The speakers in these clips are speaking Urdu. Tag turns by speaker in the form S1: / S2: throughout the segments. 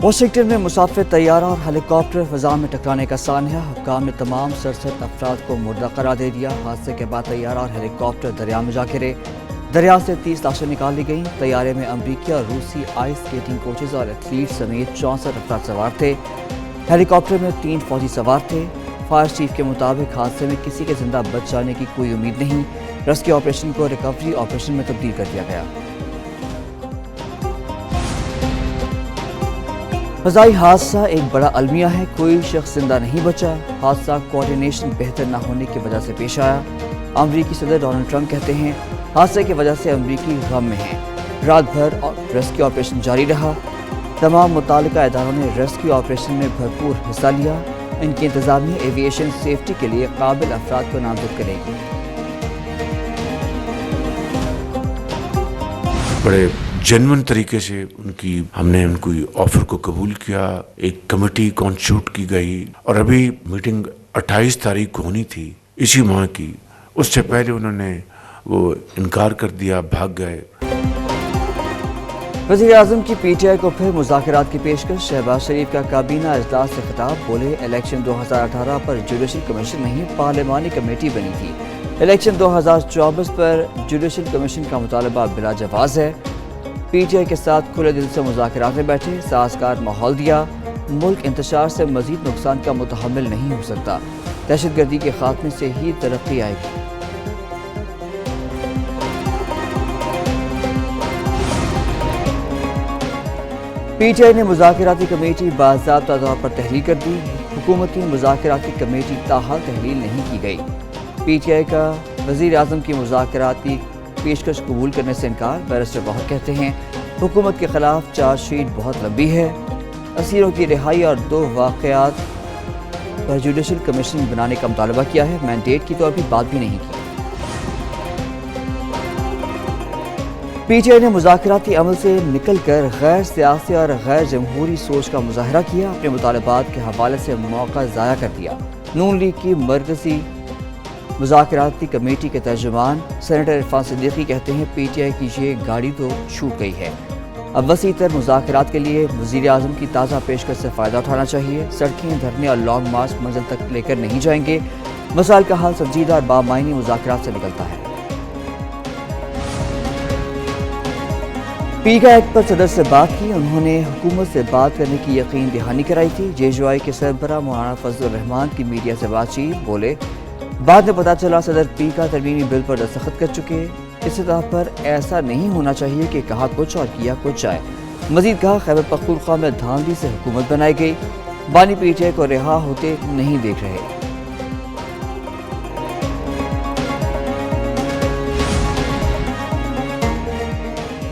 S1: واشنگٹن میں مسافر طیارہ اور ہیلی کاپٹر فضا میں ٹکرانے کا سانحہ، حکام نے تمام 67 افراد کو مردہ قرار دے دیا۔ حادثے کے بعد طیارہ اور ہیلی کاپٹر دریا میں جا گرے۔ دریا سے 30 لاشیں نکال لی گئیں۔ طیارے میں امریکی اور روسی آئس اسکیٹنگ کوچز اور ایتھلیٹ سمیت 64 افراد سوار تھے۔ ہیلی کاپٹر میں 3 فوجی سوار تھے۔ فائر چیف کے مطابق حادثے میں کسی کے زندہ بچ جانے کی کوئی امید نہیں۔ ریسکیو آپریشن کو ریکوری آپریشن میں تبدیل کر دیا گیا۔ فضائی حادثہ ایک بڑا المیہ ہے، کوئی شخص زندہ نہیں بچا۔ حادثہ کوارڈینیشن بہتر نہ ہونے کی وجہ سے پیش آیا۔ امریکی صدر ڈونلڈ ٹرمپ کہتے ہیں حادثے کی وجہ سے امریکی غم میں ہیں۔ رات بھر ریسکیو آپریشن جاری رہا۔ تمام متعلقہ اداروں نے ریسکیو آپریشن میں بھرپور حصہ لیا۔ ان کی انتظامیہ ایویشن سیفٹی کے لیے قابل افراد کو نامزد کرے گی۔
S2: بڑے جنون طریقے سے ہم نے ان کی آفر کو قبول کیا۔ ایک کمیٹی کانسٹیٹیوٹ کی گئی اور ابھی میٹنگ 28 تاریخ کو ہونی تھی اسی ماہ کی، اس سے پہلے انہوں نے وہ انکار کر دیا، بھاگ گئے۔
S1: وزیر اعظم کی پی ٹی آئی کو پھر مذاکرات کی پیشکش۔ شہباز شریف کا کابینہ اجلاس سے خطاب، بولے الیکشن 2018 پر جوڈیشل کمیشن نہیں، پارلیمانی کمیٹی بنی تھی۔ الیکشن 2024 پر جوڈیشل کمیشن کا مطالبہ بلا جواز ہے۔ پی ٹی آئی کے ساتھ کھلے دل سے مذاکرات میں بیٹھے، سازگار ماحول دیا۔ ملک انتشار سے مزید نقصان کا متحمل نہیں ہو سکتا۔ دہشت گردی کے خاتمے سے ہی ترقی آئے گی۔ پی ٹی آئی نے مذاکراتی کمیٹی باضابطہ طور پر تحلیل کر دی۔ حکومتی مذاکراتی کمیٹی تاحال تحلیل نہیں کی گئی۔ پی ٹی آئی کا وزیر اعظم کی مذاکراتی پیشکش قبول کرنے سے انکار۔ بیرسٹر گوہر کہتے ہیں حکومت کے خلاف چارج شیٹ بہت لمبی ہے۔ اسیروں کی رہائی اور 2 واقعات پر جوڈیشل کمیشن بنانے کا مطالبہ کیا ہے، مینڈیٹ کی تو ابھی بات بھی نہیں کی۔ پی ٹی آئی نے مذاکراتی عمل سے نکل کر غیر سیاسی اور غیر جمہوری سوچ کا مظاہرہ کیا، اپنے مطالبات کے حوالے سے موقع ضائع کر دیا۔ نون لیگ کی مرکزی مذاکراتی کمیٹی کے ترجمان سینیٹر عرفان صدیقی کہتے ہیں پی ٹی آئی کی یہ گاڑی تو چھوٹ گئی ہے۔ اب وسیع تر مذاکرات کے لیے وزیر اعظم کی تازہ پیشکش سے فائدہ اٹھانا چاہیے۔ سڑکیں، دھرنے اور لانگ مارچ منزل تک لے کر نہیں جائیں گے۔ مسائل کا حل سنجیدہ اور بامعنی مذاکرات سے نکلتا ہے۔ پی کا ایکٹ پر صدر سے بات کی، انہوں نے حکومت سے بات کرنے کی یقین دہانی کرائی تھی۔ جے یو آئی کے سربراہ مولانا فضل الرحمان کی میڈیا سے بات چیت، بولے بعد میں پتا چلا صدر پی کا ترمیمی بل پر دستخط کر چکے۔ اس سطح پر ایسا نہیں ہونا چاہیے کہ کہا کچھ اور کیا کچھ جائے۔ مزید کہا خیبر پختونخوا میں دھاندلی سے حکومت بنائی گئی، بانی پی ٹی آئی کو رہا ہوتے نہیں دیکھ رہے۔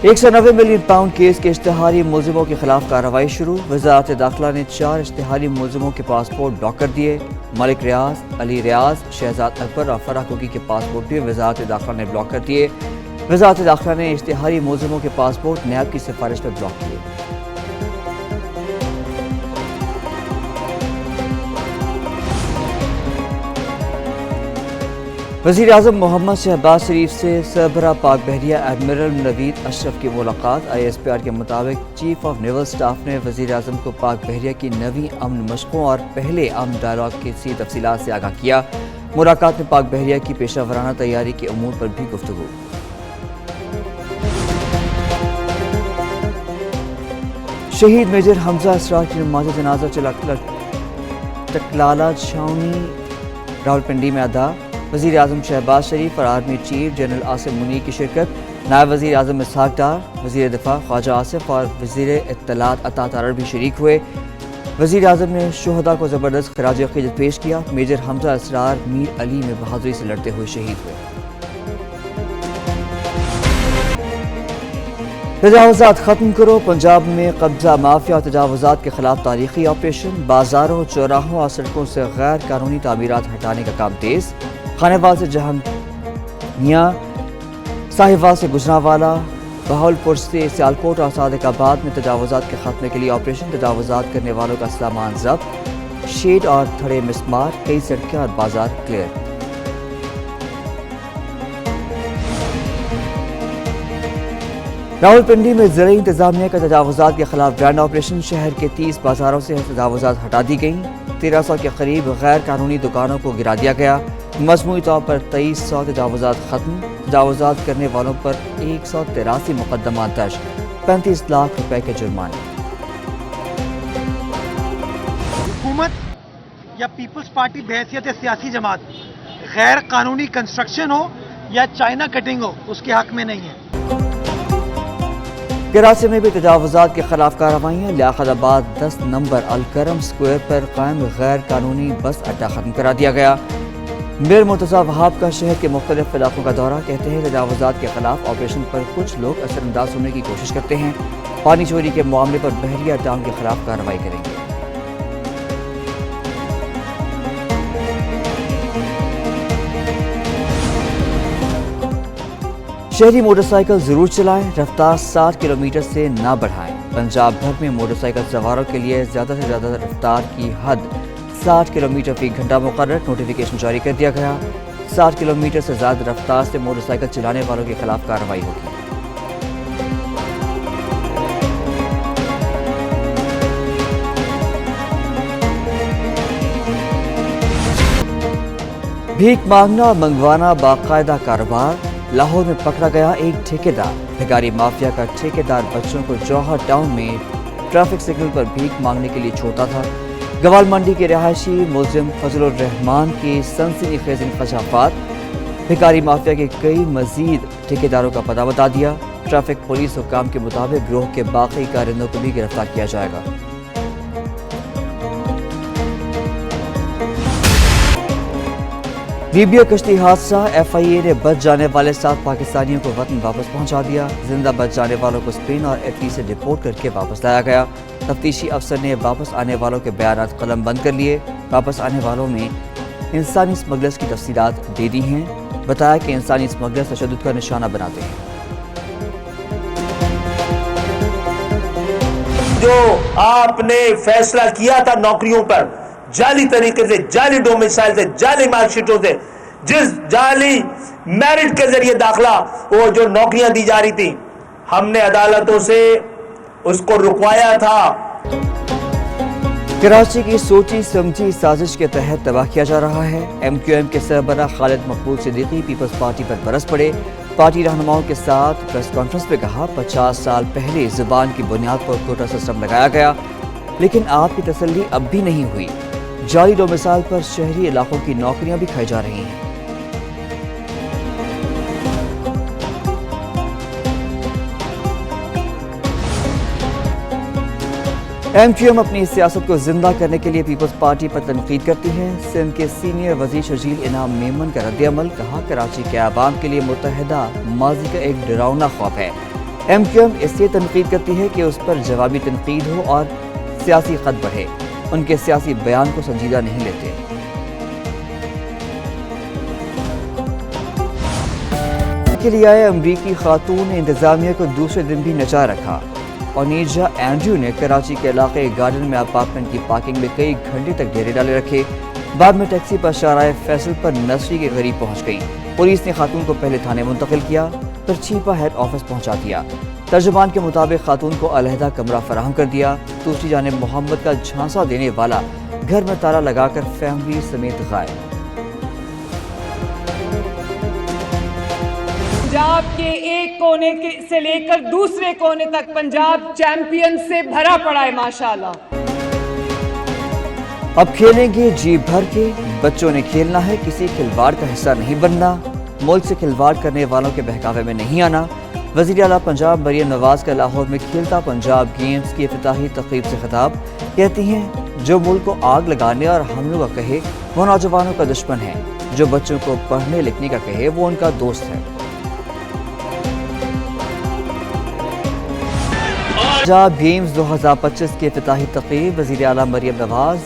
S1: 190 ملین پاؤنڈ کیس کے اشتہاری ملزموں کے خلاف کارروائی شروع۔ وزارت داخلہ نے 4 اشتہاری ملزموں کے پاسپورٹ بلاک کر دیے۔ ملک ریاض، علی ریاض، شہزاد اکبر اور فرح کوکی کے پاسپورٹ بھی وزارت داخلہ نے بلاک کر دیے۔ وزارت داخلہ نے اشتہاری ملزموں کے پاسپورٹ نیب کی سفارش پر بلاک کیے۔ وزیر اعظم محمد شہباز شریف سے سربراہ پاک بحریہ ایڈمرل نوید اشرف کی ملاقات۔ آئی ایس پی آر کے مطابق چیف آف نیول سٹاف نے وزیر اعظم کو پاک بحریہ کی نویں امن مشقوں اور پہلے امن ڈائیلاگ کی تفصیلات سے آگاہ کیا۔ ملاقات میں پاک بحریہ کی پیشہ ورانہ تیاری کے امور پر بھی گفتگو۔ شہید میجر حمزہ اسرار کی نماز جنازہ ٹکلالہ چھاؤنی راولپنڈی میں ادا۔ وزیر اعظم شہباز شریف اور army chief general Asim Munir کی شرکت۔ نائب وزیر اعظم اسحاق ڈار، وزیر دفاع خواجہ آصف اور وزیر اطلاعات عطا تارڑ بھی شریک ہوئے۔ وزیر اعظم نے شہداء کو زبردست خراج عقیدت پیش کیا۔ میجر حمزہ اسرار میر علی میں بہادری سے لڑتے ہوئے شہید ہوئے۔ تجاوزات ختم کرو، پنجاب میں قبضہ مافیا اور تجاوزات کے خلاف تاریخی آپریشن۔ بازاروں، چوراہوں اور سڑکوں سے غیر قانونی تعمیرات ہٹانے کا کام تیز۔ خانہ وال سے جہانگیاں، ساہیوال سے گجرانوالہ، بہاولپور سے سیالکوٹ اور صادق آباد میں تجاوزات کے خاتمے کے لیے آپریشن۔ تجاوزات کرنے والوں کا سامان ضبط، شیڈ اور تھڑے مسمار، کئی سڑکیں اور بازار کلیئر۔ راولپنڈی میں زرعی انتظامیہ کا تجاوزات کے خلاف گرینڈ آپریشن، شہر کے 30 بازاروں سے تجاوزات ہٹا دی گئیں، 1300 کے قریب غیر قانونی دکانوں کو گرا دیا گیا، مجموعی طور پر 2300 تجاوزات ختم، تجاوزات کرنے والوں پر 183 مقدمات درج، 35 لاکھ روپے کے جرمانے۔
S3: حکومت یا پیپلز پارٹی بحیثیت سیاسی جماعت غیر قانونی کنسٹرکشن ہو یا چائنا کٹنگ ہو اس کے حق میں نہیں ہے۔
S1: کراچی میں بھی تجاوزات کے خلاف کارروائیاں، لیاقت آباد 10 نمبر الکرم سکوئر پر قائم غیر قانونی بس اڈہ ختم کرا دیا گیا۔ میئر مرتضیٰ وہاب کا شہر کے مختلف علاقوں کا دورہ، کہتے ہیں تجاوزات کے خلاف آپریشن پر کچھ لوگ اثر انداز ہونے کی کوشش کرتے ہیں، پانی چوری کے معاملے پر بحریہ ڈام کے خلاف کارروائی کریں گے۔ شہری موٹر سائیکل ضرور چلائیں، رفتار 60 کلومیٹر سے نہ بڑھائیں۔ پنجاب بھر میں موٹر سائیکل سواروں کے لیے زیادہ سے زیادہ رفتار کی حد 60 کلومیٹر فی گھنٹہ مقرر، نوٹیفیکیشن جاری کر دیا گیا۔ 60 کلومیٹر سے زیادہ رفتار سے موٹر سائیکل چلانے والوں کے خلاف کارروائی ہوگی۔ بھیک مانگنا اور منگوانا باقاعدہ کاروبار، لاہور میں پکڑا گیا ایک ٹھیکیدار، بھکاری مافیا کا ٹھیکیدار بچوں کو جوہر ٹاؤن میں ٹریفک سگنل پر بھیک مانگنے کے لیے چھوڑتا تھا۔ گوال منڈی کے رہائشی ملزم فضل الرحمان کی سنسنی خیز انکشافات، بھکاری مافیا کے کئی مزید ٹھیکیداروں کا پتہ بتا دیا۔ ٹریفک پولیس حکام کے مطابق گروہ کے باقی کارندوں کو بھی گرفتار کیا جائے گا۔ لیبیا کشتی حادثہ، ایف آئی اے نے بچ جانے والے 7 پاکستانیوں کو وطن واپس پہنچا دیا۔ زندہ بچ جانے والوں کو اسپین اور اٹلی سے ڈپورٹ کر کے واپس لایا گیا۔ تفتیشی افسر نے واپس آنے والوں کے بیانات قلم بند کر لیے۔ واپس آنے والوں میں انسانی اسمگلرز کی تفصیلات دے دی ہیں، بتایا کہ انسانی اسمگلرز تشدد کا نشانہ بناتے ہیں۔
S4: جو آپ نے فیصلہ کیا تھا نوکریوں پر جعلی طریقے سے، جعلی ڈومیسائل سے، جعلی مارک شیٹوں سے، جس جعلی میرٹ کے ذریعے داخلہ وہ جو نوکریاں دی جا رہی تھی، ہم نے عدالتوں سے اس کو رکوایا تھا۔
S1: کراچی کی سوچی سمجھی سازش کے تحت تباہ کیا جا رہا ہے۔ ایم کیو ایم کے سربراہ خالد مقبول صدیقی پیپلز پارٹی پر برس پڑے۔ پارٹی رہنماؤں کے ساتھ پریس کانفرنس میں کہا 50 سال پہلے زبان کی بنیاد پر کوٹا سسٹم لگایا گیا، لیکن آپ کی تسلی اب بھی نہیں ہوئی۔ جعلی ڈومیسائل پر شہری علاقوں کی نوکریاں بھی کھائی جا رہی ہیں۔ ایم کیو ایم اپنی سیاست کو زندہ کرنے کے لیے پیپلز پارٹی پر تنقید کرتی ہے۔ سندھ کے سینئر وزیر شرجیل انعام میمن کا رد عمل، کہا کراچی کے عوام کے لیے متحدہ ماضی کا ایک ڈراؤنا خواب ہے۔ ایم کیو ایم اس سے تنقید کرتی ہے کہ اس پر جوابی تنقید ہو اور سیاسی قد بڑھے، ان کے سیاسی بیان کو سنجیدہ نہیں لیتے۔ کے لیے آئے امریکی خاتون نے انتظامیہ کو دوسرے دن بھی نچا رکھا۔ اونیجا اینڈریو نے کراچی کے علاقے گارڈن میں اپارٹمنٹ کی پارکنگ میں کئی گھنٹے تک ڈیرے ڈالے رکھے، بعد میں ٹیکسی پر شارع فیصل پر نرسری کے قریب پہنچ گئی۔ پولیس نے خاتون کو پہلے تھانے منتقل کیا، پھر چھیپا ہیڈ آفس پہنچا دیا۔ ترجمان کے مطابق خاتون کو علیحدہ کمرہ فراہم کر دیا۔ دوسری جانب محمد کا جھانسا دینے والا گھر میں تالا لگا کر فیملی سمیت غائب۔
S5: پنجاب کے ایک کونے سے لے کر دوسرے کونے تک پنجاب چیمپئن سے بھرا پڑا ہے ماشاءاللہ۔
S1: اب کھیلیں گے جی بھر کے، بچوں نے کھیلنا ہے، کسی کھلواڑ کا حصہ نہیں بننا، ملک سے کھلواڑ کرنے والوں کے بہکاوے میں نہیں آنا۔ وزیر اعلیٰ پنجاب مریم نواز کا لاہور میں کھیلتا پنجاب گیمز کی افتتاحی تقریب سے خطاب، کہتی ہیں جو ملک کو آگ لگانے اور حملوں کا کہے وہ نوجوانوں کا دشمن ہے، جو بچوں کو پڑھنے لکھنے کا کہے وہ ان کا دوست ہے۔ پنجاب گیمز 2025 کی افتتاحی تقریب، وزیر اعلیٰ مریم نواز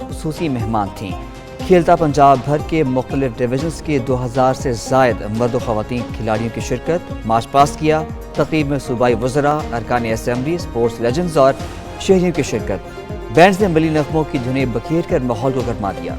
S1: خصوصی مہمان تھیں۔ کھیلتا پنجاب بھر کے مختلف ڈویژنز کے 2000 سے زائد مرد و خواتین کھلاڑیوں کی شرکت، مارچ پاس کیا۔ تقریب میں صوبائی وزراء، ارکان اسمبلی، سپورٹس لیجنڈز اور شہریوں کی شرکت۔ بینڈز نے ملی نغموں کی دھنیں بکھیر کر ماحول کو گرما دیا۔